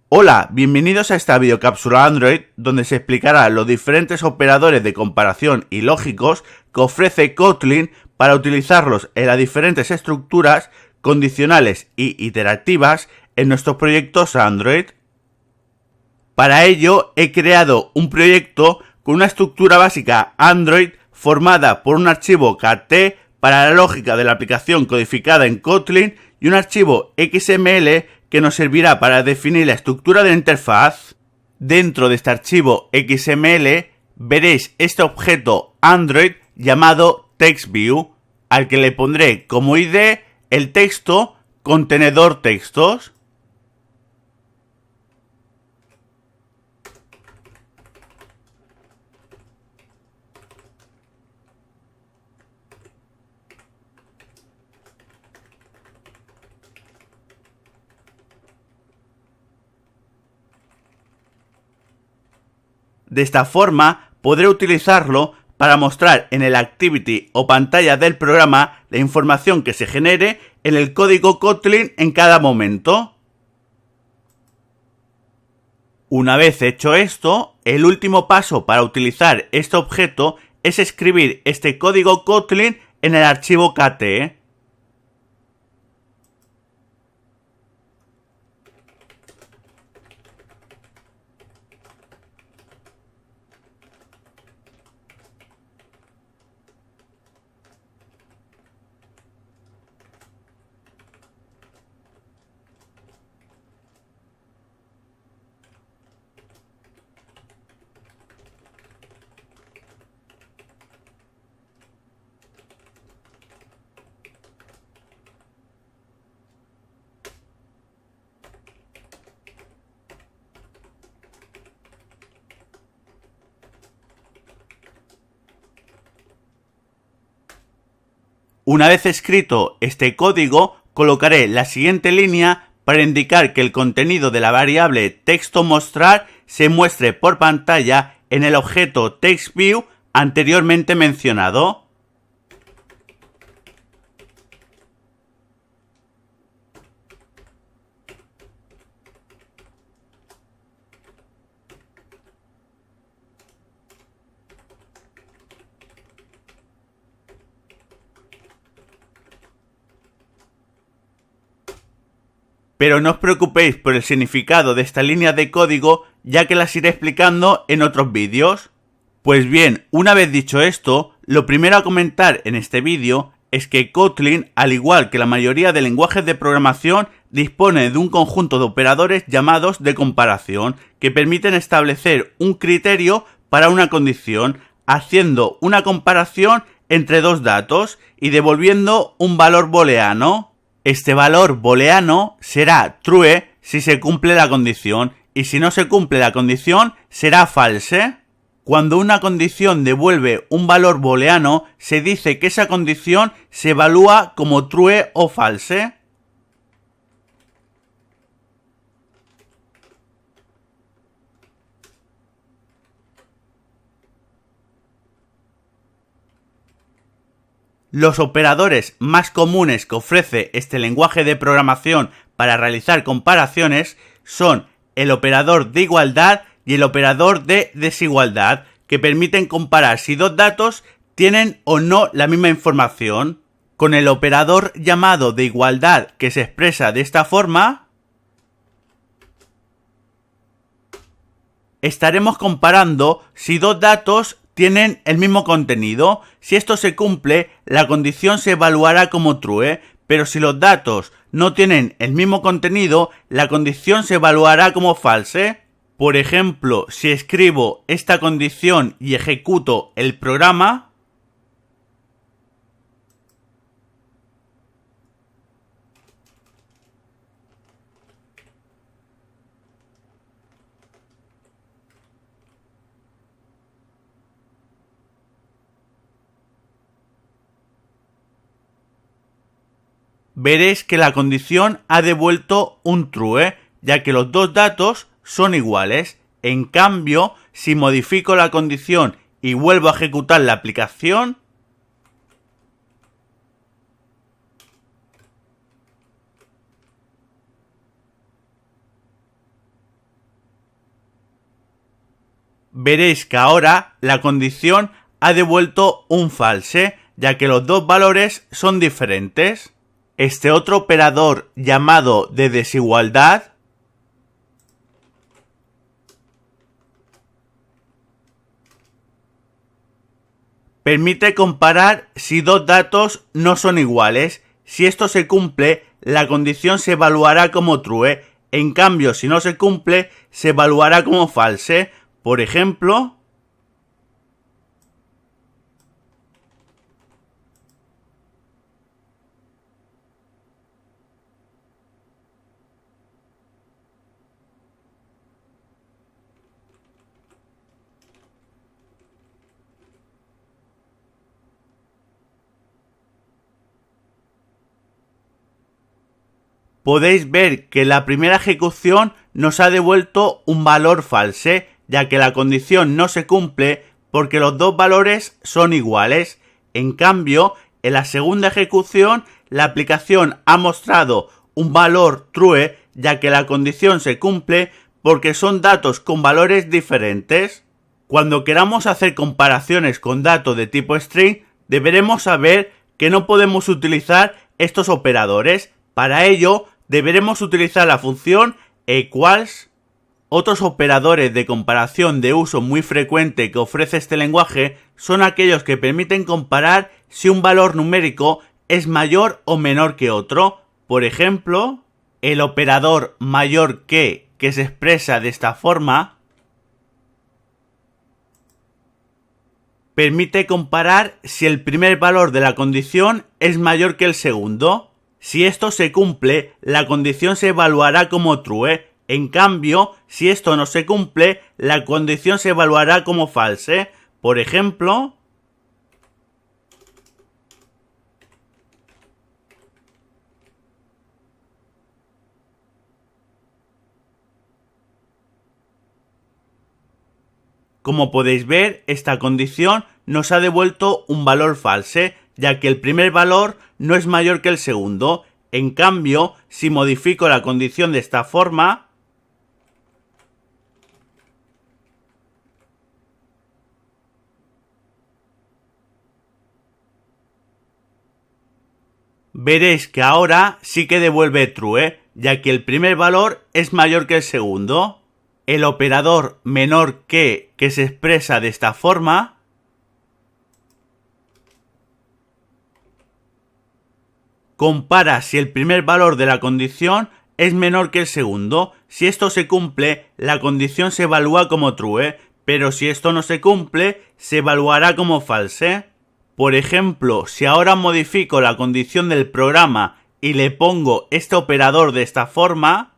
Hola, bienvenidos a esta videocápsula Android donde se explicará los diferentes operadores de comparación y lógicos que ofrece Kotlin para utilizarlos en las diferentes estructuras condicionales y iterativas en nuestros proyectos Android. Para ello he creado un proyecto con una estructura básica Android formada por un archivo KT para la lógica de la aplicación codificada en Kotlin y un archivo XML que nos servirá para definir la estructura de la interfaz. Dentro de este archivo XML veréis este objeto Android llamado TextView, al que le pondré como ID el texto contenedor textos. De esta forma podré utilizarlo para mostrar en el Activity o pantalla del programa la información que se genere en el código Kotlin en cada momento. Una vez hecho esto, el último paso para utilizar este objeto es escribir este código Kotlin en el archivo KT. Una vez escrito este código, colocaré la siguiente línea para indicar que el contenido de la variable texto mostrar se muestre por pantalla en el objeto TextView anteriormente mencionado. Pero no os preocupéis por el significado de esta línea de código, ya que las iré explicando en otros vídeos. Pues bien, una vez dicho esto, lo primero a comentar en este vídeo es que Kotlin, al igual que la mayoría de lenguajes de programación, dispone de un conjunto de operadores llamados de comparación, que permiten establecer un criterio para una condición, haciendo una comparación entre dos datos y devolviendo un valor booleano. Este valor booleano será true si se cumple la condición y si no se cumple la condición será false. Cuando una condición devuelve un valor booleano se dice que esa condición se evalúa como true o false. Los operadores más comunes que ofrece este lenguaje de programación para realizar comparaciones son el operador de igualdad y el operador de desigualdad, que permiten comparar si dos datos tienen o no la misma información. Con el operador llamado de igualdad, que se expresa de esta forma, estaremos comparando si dos datos tienen el mismo contenido. Si esto se cumple, la condición se evaluará como true, pero si los datos no tienen el mismo contenido, la condición se evaluará como false. Por ejemplo, si escribo esta condición y ejecuto el programa, veréis que la condición ha devuelto un true, ya que los dos datos son iguales. En cambio, si modifico la condición y vuelvo a ejecutar la aplicación, veréis que ahora la condición ha devuelto un false, ya que los dos valores son diferentes. Este otro operador llamado de desigualdad permite comparar si dos datos no son iguales. Si esto se cumple, la condición se evaluará como true. En cambio, si no se cumple, se evaluará como false. Por ejemplo, podéis ver que la primera ejecución nos ha devuelto un valor false, ya que la condición no se cumple porque los dos valores son iguales. En cambio, en la segunda ejecución, la aplicación ha mostrado un valor true, ya que la condición se cumple porque son datos con valores diferentes. Cuando queramos hacer comparaciones con datos de tipo string, deberemos saber que no podemos utilizar estos operadores. Para ello, deberemos utilizar la función equals. Otros operadores de comparación de uso muy frecuente que ofrece este lenguaje son aquellos que permiten comparar si un valor numérico es mayor o menor que otro. Por ejemplo, el operador mayor que se expresa de esta forma permite comparar si el primer valor de la condición es mayor que el segundo. Si esto se cumple, la condición se evaluará como true. En cambio, si esto no se cumple, la condición se evaluará como false. Por ejemplo, como podéis ver, esta condición nos ha devuelto un valor false, ya que el primer valor no es mayor que el segundo. En cambio, si modifico la condición de esta forma, veréis que ahora sí que devuelve true, ya que el primer valor es mayor que el segundo. El operador menor que se expresa de esta forma compara si el primer valor de la condición es menor que el segundo. Si esto se cumple, la condición se evalúa como true, pero si esto no se cumple, se evaluará como false. Por ejemplo, si ahora modifico la condición del programa y le pongo este operador de esta forma,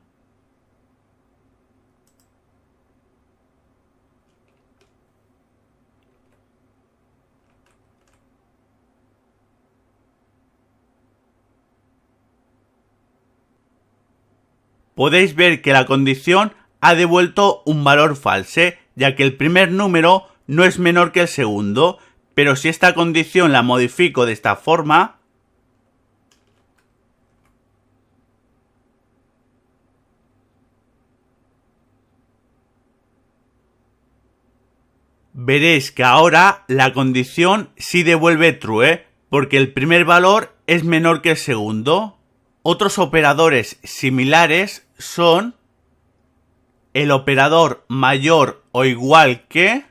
podéis ver que la condición ha devuelto un valor false, ya que el primer número no es menor que el segundo, pero si esta condición la modifico de esta forma, veréis que ahora la condición sí devuelve true, porque el primer valor es menor que el segundo. Otros operadores similares son el operador mayor o igual que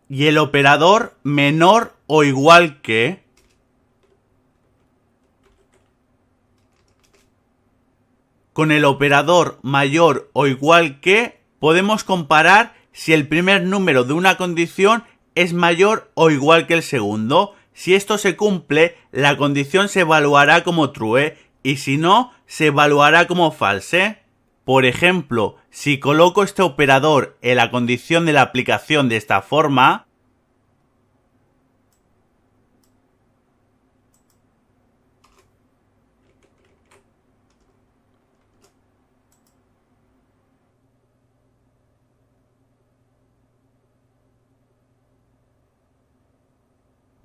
y el operador menor o igual que. Con el operador mayor o igual que podemos comparar si el primer número de una condición es mayor o igual que el segundo. Si esto se cumple, la condición se evaluará como true y si no, se evaluará como false. Por ejemplo, si coloco este operador en la condición de la aplicación de esta forma,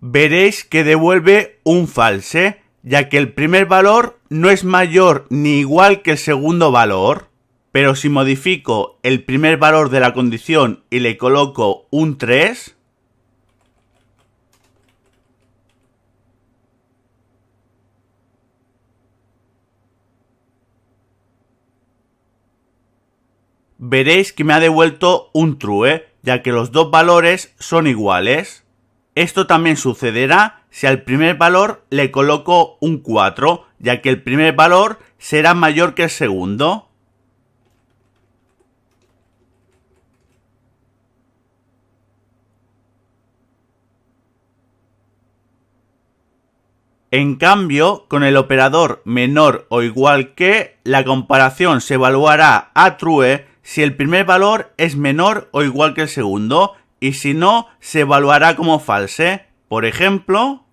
veréis que devuelve un false, ya que el primer valor no es mayor ni igual que el segundo valor. Pero si modifico el primer valor de la condición y le coloco un 3, veréis que me ha devuelto un true, ya que los dos valores son iguales. Esto también sucederá si al primer valor le coloco un 4, ya que el primer valor será mayor que el segundo. En cambio, con el operador menor o igual que, la comparación se evaluará a true si el primer valor es menor o igual que el segundo, y si no, se evaluará como false. Por ejemplo,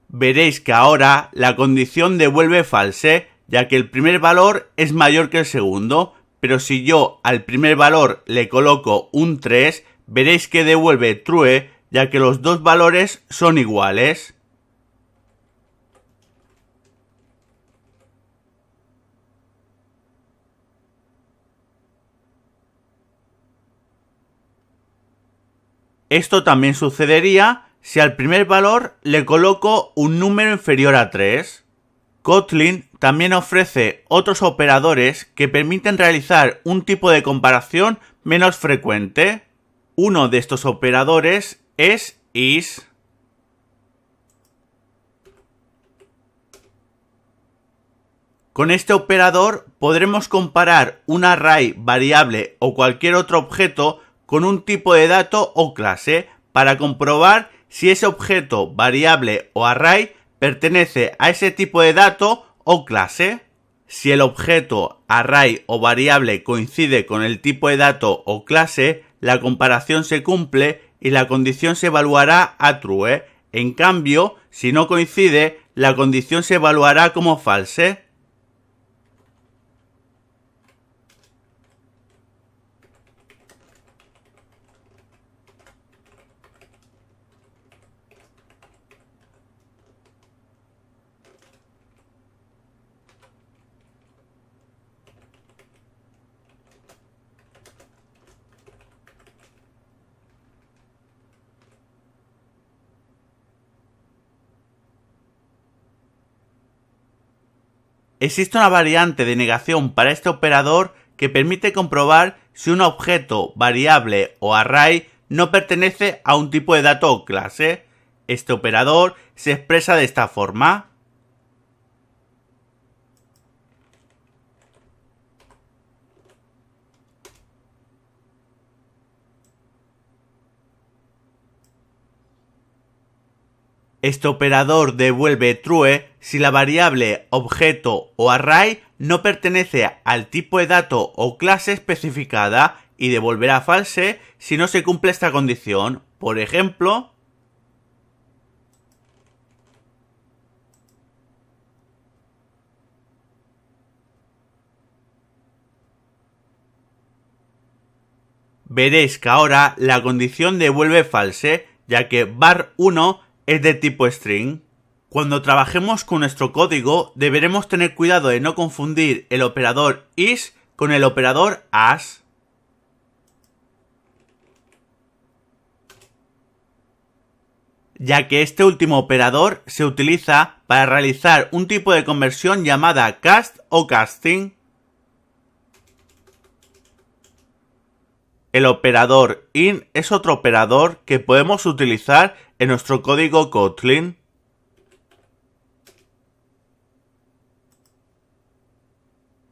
veréis que ahora la condición devuelve false, ya que el primer valor es mayor que el segundo, pero si yo al primer valor le coloco un 3, veréis que devuelve true, ya que los dos valores son iguales. Esto también sucedería si al primer valor le coloco un número inferior a 3. Kotlin también ofrece otros operadores que permiten realizar un tipo de comparación menos frecuente. Uno de estos operadores es is. Con este operador podremos comparar un array, variable o cualquier otro objeto con un tipo de dato o clase para comprobar si ese objeto, variable o array pertenece a ese tipo de dato o clase. Si el objeto, array o variable coincide con el tipo de dato o clase, la comparación se cumple y la condición se evaluará a true. En cambio, si no coincide, la condición se evaluará como false. Existe una variante de negación para este operador que permite comprobar si un objeto, variable o array no pertenece a un tipo de dato o clase. Este operador se expresa de esta forma. Este operador devuelve true si la variable, objeto o array no pertenece al tipo de dato o clase especificada y devolverá false si no se cumple esta condición. Por ejemplo, veréis que ahora la condición devuelve false, ya que var1 es de tipo string. Cuando trabajemos con nuestro código, deberemos tener cuidado de no confundir el operador is con el operador as. Ya que este último operador se utiliza para realizar un tipo de conversión llamada cast o casting. El operador in es otro operador que podemos utilizar en nuestro código Kotlin.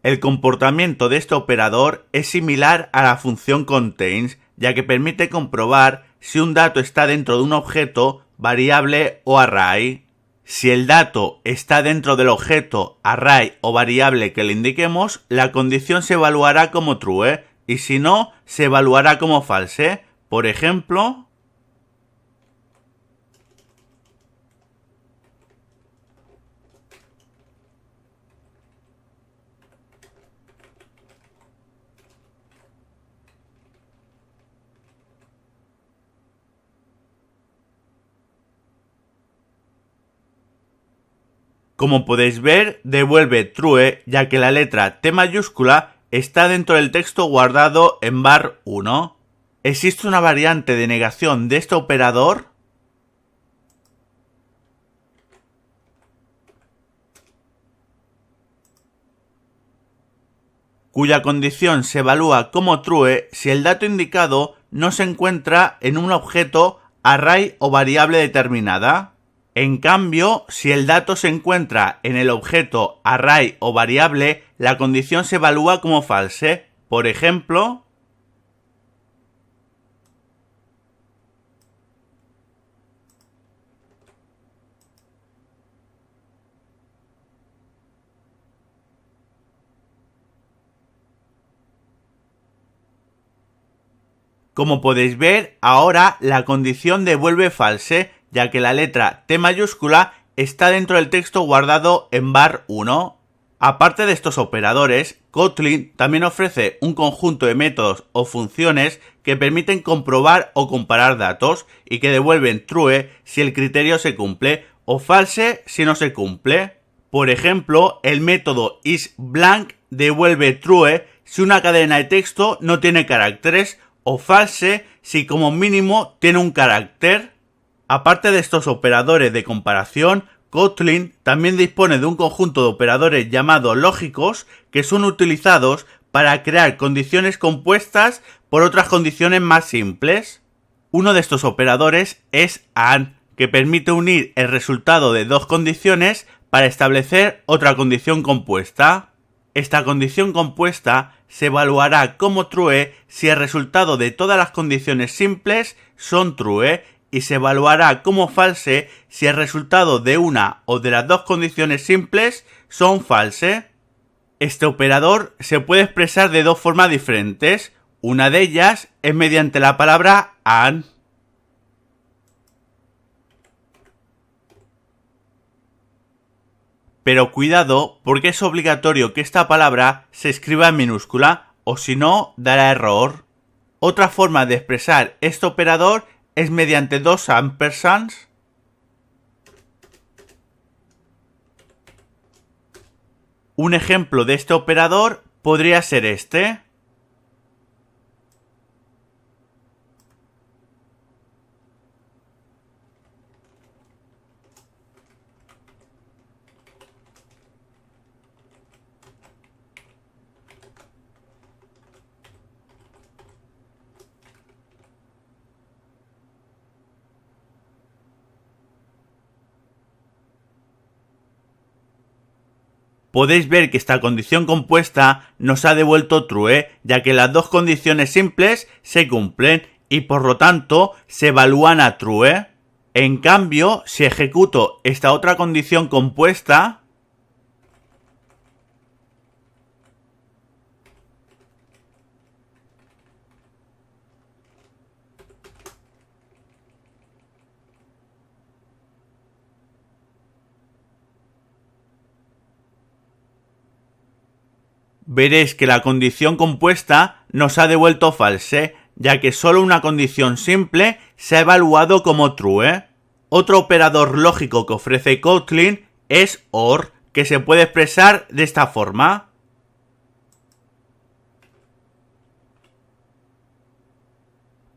El comportamiento de este operador es similar a la función contains, ya que permite comprobar si un dato está dentro de un objeto, variable o array. Si el dato está dentro del objeto, array o variable que le indiquemos, la condición se evaluará como true, y si no, se evaluará como false. Por ejemplo, Como podéis ver, devuelve true ya que la letra T mayúscula está dentro del texto guardado en var 1. ¿Existe una variante de negación de este operador? Cuya condición se evalúa como true si el dato indicado no se encuentra en un objeto, array o variable determinada. En cambio, si el dato se encuentra en el objeto, array o variable, la condición se evalúa como false. Por ejemplo, como podéis ver, ahora la condición devuelve false, ya que la letra T mayúscula está dentro del texto guardado en var 1. Aparte de estos operadores, Kotlin también ofrece un conjunto de métodos o funciones que permiten comprobar o comparar datos y que devuelven true si el criterio se cumple o false si no se cumple. Por ejemplo, el método isBlank devuelve true si una cadena de texto no tiene caracteres o false si como mínimo tiene un carácter. Aparte de estos operadores de comparación, Kotlin también dispone de un conjunto de operadores llamados lógicos que son utilizados para crear condiciones compuestas por otras condiciones más simples. Uno de estos operadores es AND, que permite unir el resultado de dos condiciones para establecer otra condición compuesta. Esta condición compuesta se evaluará como true si el resultado de todas las condiciones simples son true y se evaluará como false si el resultado de una o de las dos condiciones simples son false. Este operador se puede expresar de dos formas diferentes. Una de ellas es mediante la palabra AND. Pero cuidado, porque es obligatorio que esta palabra se escriba en minúscula, o si no, dará error. Otra forma de expresar este operador es mediante dos ampersands. Un ejemplo de este operador podría ser este. Podéis ver que esta condición compuesta nos ha devuelto true, ya que las dos condiciones simples se cumplen y por lo tanto se evalúan a true. En cambio, si ejecuto esta otra condición compuesta, veréis que la condición compuesta nos ha devuelto false, ya que solo una condición simple se ha evaluado como true. Otro operador lógico que ofrece Kotlin es OR, que se puede expresar de esta forma.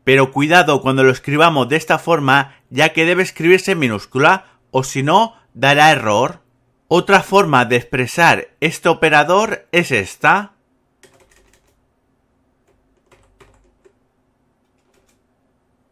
Pero cuidado cuando lo escribamos de esta forma, ya que debe escribirse en minúscula, o si no, dará error. Otra forma de expresar este operador es esta.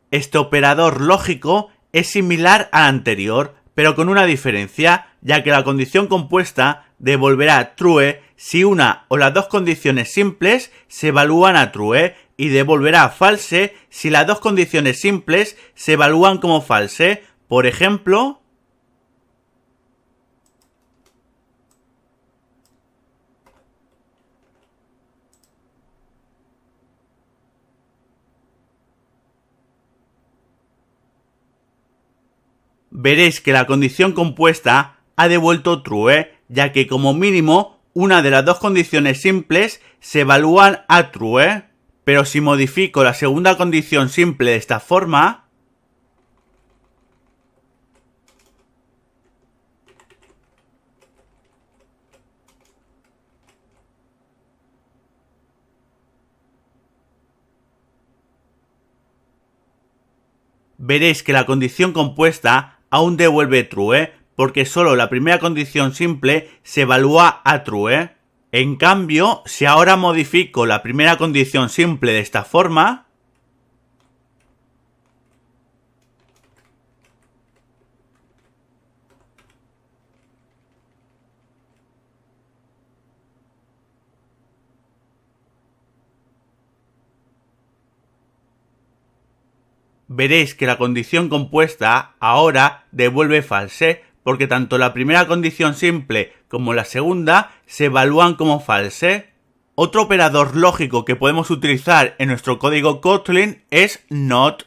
Este operador lógico es similar al anterior, pero con una diferencia, ya que la condición compuesta devolverá true si una o las dos condiciones simples se evalúan a true y devolverá false si las dos condiciones simples se evalúan como false. Por ejemplo, veréis que la condición compuesta ha devuelto true, ya que como mínimo una de las dos condiciones simples se evalúan a true. Pero si modifico la segunda condición simple de esta forma, veréis que la condición compuesta aún devuelve true, porque solo la primera condición simple se evalúa a true. En cambio, si ahora modifico la primera condición simple de esta forma, veréis que la condición compuesta ahora devuelve false, porque tanto la primera condición simple como la segunda se evalúan como false. Otro operador lógico que podemos utilizar en nuestro código Kotlin es not.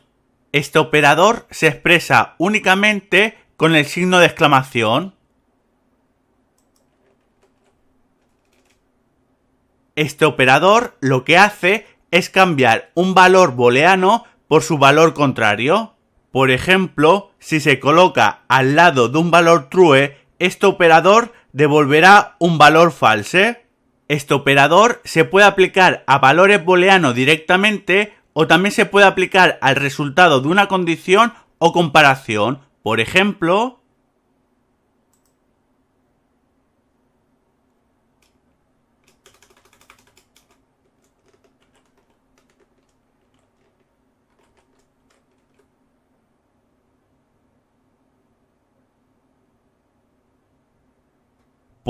Este operador se expresa únicamente con el signo de exclamación. Este operador lo que hace es cambiar un valor booleano por su valor contrario. Por ejemplo, si se coloca al lado de un valor true, este operador devolverá un valor false. Este operador se puede aplicar a valores booleanos directamente o también se puede aplicar al resultado de una condición o comparación. Por ejemplo,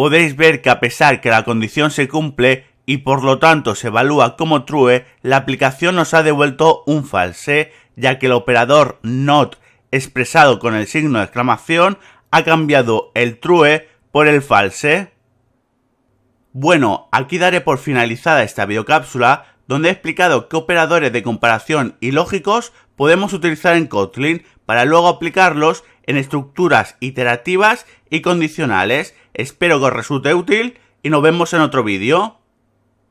podéis ver que a pesar que la condición se cumple y por lo tanto se evalúa como true, la aplicación nos ha devuelto un false, ya que el operador not expresado con el signo de exclamación ha cambiado el true por el false. Bueno, aquí daré por finalizada esta videocápsula donde he explicado qué operadores de comparación y lógicos podemos utilizar en Kotlin para luego aplicarlos en estructuras iterativas y condicionales. Espero que os resulte útil y nos vemos en otro vídeo.